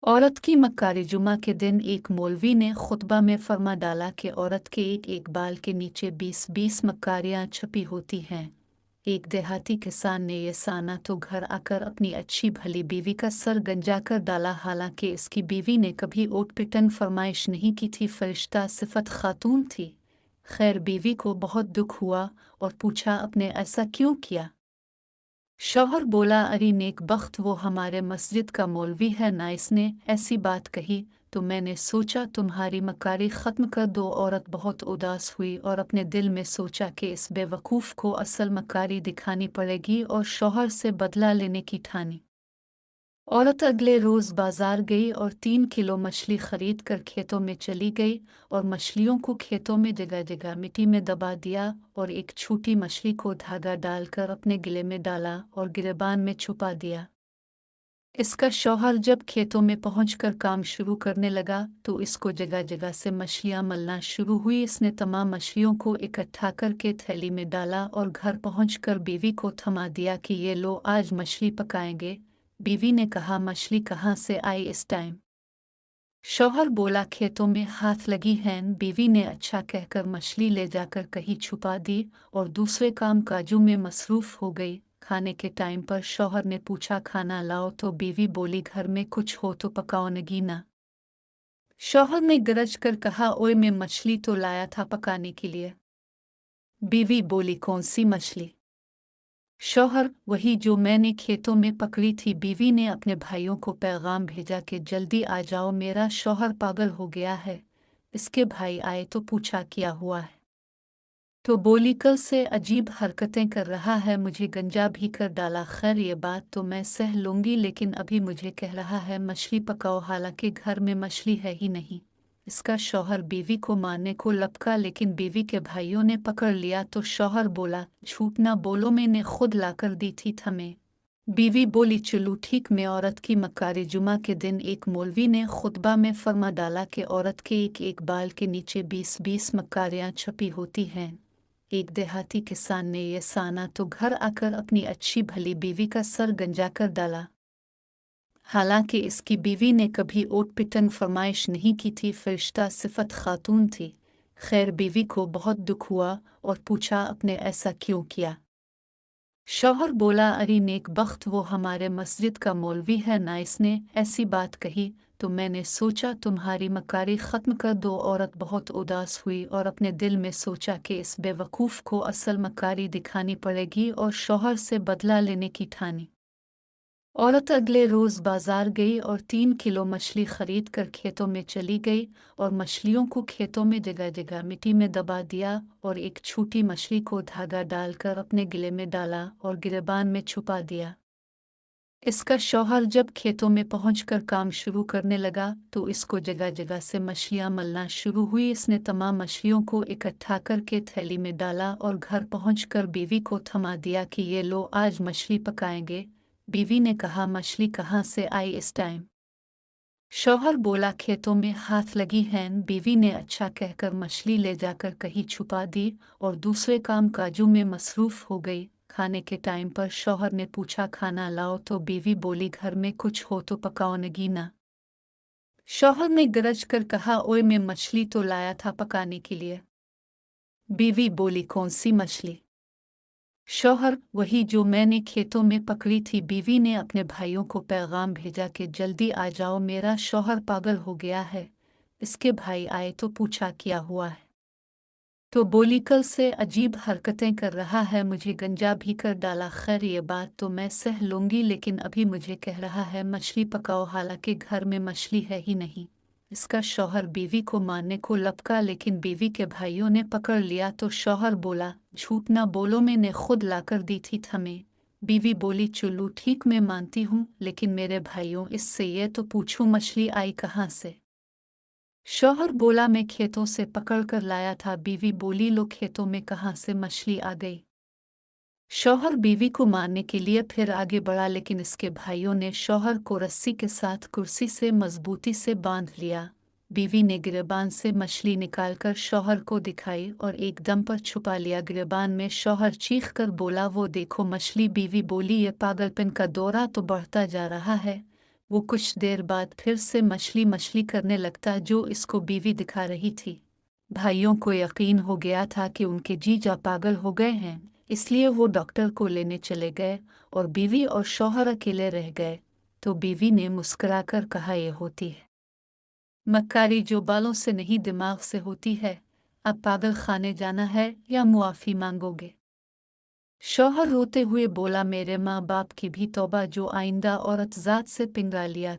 औरत की मक्कारी जुमा के दिन एक मौलवी ने खुतबा में फरमा डाला कि औरत के एक एक बाल के नीचे 20-20 मक्कारियां छुपी होती हैं। एक देहाती किसान ने ये साना तो घर आकर अपनी अच्छी भली बीवी का सर गंजा कर डाला। हालांकि इसकी बीवी ने कभी ओट पिटन फरमाइश नहीं की थी, फरिश्ता सिफत खातून थी। खैर, बीवी को बहुत दुख हुआ और पूछा, आपने ऐसा क्यों किया? शौहर बोला, अरे नेकबख्त, वो हमारे मस्जिद का मौलवी है ना, इसने ऐसी बात कही तो मैंने सोचा तुम्हारी मक्कारी ख़त्म कर दो। औरत बहुत उदास हुई और अपने दिल में सोचा कि इस बेवकूफ़ को असल मक्कारी दिखानी पड़ेगी और शौहर से बदला लेने की ठानी। औरत अगले रोज़ बाजार गई और 3 किलो मछली खरीद कर खेतों में चली गई और मछलियों को खेतों में जगह जगह मिट्टी में दबा दिया और एक छोटी मछली को धागा डालकर अपने गले में डाला और गिरबान में छुपा दिया। इसका शौहर जब खेतों में पहुंचकर काम शुरू करने लगा तो इसको जगह जगह से मछलियां मलना शुरू हुई। इसने तमाम मछलियों को इकट्ठा करके थैली में डाला और घर पहुंचकर बीवी को थमा दिया कि ये लो, आज मछली पकाएंगे। बीवी ने कहा, मछली कहाँ से आई इस टाइम? शौहर बोला, खेतों में हाथ लगी हैं। बीवी ने अच्छा कहकर मछली ले जाकर कहीं छुपा दी और दूसरे काम काजों में मसरूफ हो गई। खाने के टाइम पर शौहर ने पूछा, खाना लाओ, तो बीवी बोली, घर में कुछ हो तो पकाओ नगीना। शौहर ने गरज कर कहा, ओए, मैं मछली तो लाया था पकाने के लिए। बीवी बोली, कौन सी मछली? शौहर, वही जो मैंने खेतों में पकड़ी थी। बीवी ने अपने भाइयों को पैगाम भेजा कि जल्दी आ जाओ, मेरा शौहर पागल हो गया है। इसके भाई आए तो पूछा, क्या हुआ है? तो बोली, कल से अजीब हरकतें कर रहा है, मुझे गंजा भी कर डाला। खैर, ये बात तो मैं सह लूंगी, लेकिन अभी मुझे कह रहा है मछली पकाओ, हालांकि घर में मछली है ही नहीं। इसका शौहर बीवी को मारने को लपका, लेकिन बीवी के भाइयों ने पकड़ लिया तो शौहर बोला, झूठ ना बोलो, मैंने खुद लाकर दी थी थमें। बीवी बोली, चलो ठीक। में औरत की मक्कारी जुमा के दिन एक मौलवी ने खुतबा में फरमा डाला कि औरत के एक एक बाल के नीचे 20-20 मक्कारियां छपी होती हैं। एक देहाती किसान ने यह साना तो घर आकर अपनी अच्छी भली बीवी का सर गंजा कर डाला। हालांकि इसकी बीवी ने कभी ओट पिटन फरमाइश नहीं की थी, फरिश्ता सिफत खातून थी। खैर, बीवी को बहुत दुख हुआ और पूछा, आपने ऐसा क्यों किया? शौहर बोला, अरे नेकबख्त, वो हमारे मस्जिद का मौलवी है ना, इसने ऐसी बात कही तो मैंने सोचा तुम्हारी मक्कारी ख़त्म कर दो। औरत बहुत उदास हुई और अपने दिल में सोचा कि इस बेवकूफ़ को असल मक्कारी दिखानी पड़ेगी और शौहर से बदला लेने की ठानी। औरत अगले रोज़ बाजार गई और 3 किलो मछली खरीद कर खेतों में चली गई और मछलियों को खेतों में जगह जगह मिट्टी में दबा दिया और एक छोटी मछली को धागा डालकर अपने गले में डाला और गिरबान में छुपा दिया। इसका शौहर जब खेतों में पहुंचकर काम शुरू करने लगा तो इसको जगह जगह से मछलियां मलना शुरू हुई। इसने तमाम मछलियों को इकट्ठा करके थैली में डाला और घर पहुंचकर बीवी को थमा दिया कि ये लो, आज मछली पकाएंगे। बीवी ने कहा, मछली कहाँ से आई इस टाइम? शौहर बोला, खेतों में हाथ लगी हैं। बीवी ने अच्छा कहकर मछली ले जाकर कहीं छुपा दी और दूसरे काम काजों में मसरूफ हो गई। खाने के टाइम पर शौहर ने पूछा, खाना लाओ, तो बीवी बोली, घर में कुछ हो तो पकाओ नगीना। शौहर ने गरज कर कहा, ओए, मैं मछली तो लाया था पकाने के लिए। बीवी बोली, कौन सी मछली? शौहर, वही जो मैंने खेतों में पकड़ी थी। बीवी ने अपने भाइयों को पैगाम भेजा कि जल्दी आ जाओ, मेरा शौहर पागल हो गया है। इसके भाई आए तो पूछा, क्या हुआ है? तो बोली, कल से अजीब हरकतें कर रहा है, मुझे गंजा भी कर डाला। खैर, ये बात तो मैं सह लूंगी, लेकिन अभी मुझे कह रहा है मछली पकाओ, हालांकि घर में मछली है ही नहीं। इसका शौहर बीवी को मारने को लपका, लेकिन बीवी के भाइयों ने पकड़ लिया तो शौहर बोला, झूठ ना बोलो, मैंने खुद लाकर दी थी थमें। बीवी बोली, चलो ठीक, मैं मानती हूँ, लेकिन मेरे भाइयों, इससे ये तो पूछूं मछली आई कहाँ से? शौहर बोला, मैं खेतों से पकड़ कर लाया था। बीवी बोली, लो, खेतों में कहाँ से मछली आ गई? शौहर बीवी को मारने के लिए फिर आगे बढ़ा, लेकिन इसके भाइयों ने शौहर को रस्सी के साथ कुर्सी से मजबूती से बांध लिया। बीवी ने गिरबान से मछली निकालकर शौहर को दिखाई और एकदम पर छुपा लिया। गिरबान में शौहर चीख कर बोला, वो देखो मछली। बीवी बोली, ये पागलपन का दौरा तो बढ़ता जा रहा है, वो कुछ देर बाद फिर से मछली मछली करने लगता जो इसको बीवी दिखा रही थी। भाइयों को यकीन हो गया था कि उनके जीजा पागल हो गए हैं, इसलिए वो डॉक्टर को लेने चले गए और बीवी और शौहर अकेले रह गए। तो बीवी ने मुस्कुराकर कहा, ये होती है मक्कारी जो बालों से नहीं दिमाग से होती है। अब पागल खाने जाना है या मुआफ़ी मांगोगे? शौहर रोते हुए बोला, मेरे माँ बाप की भी तौबा जो आइंदा औरत ज़ात से पिंगा लिया।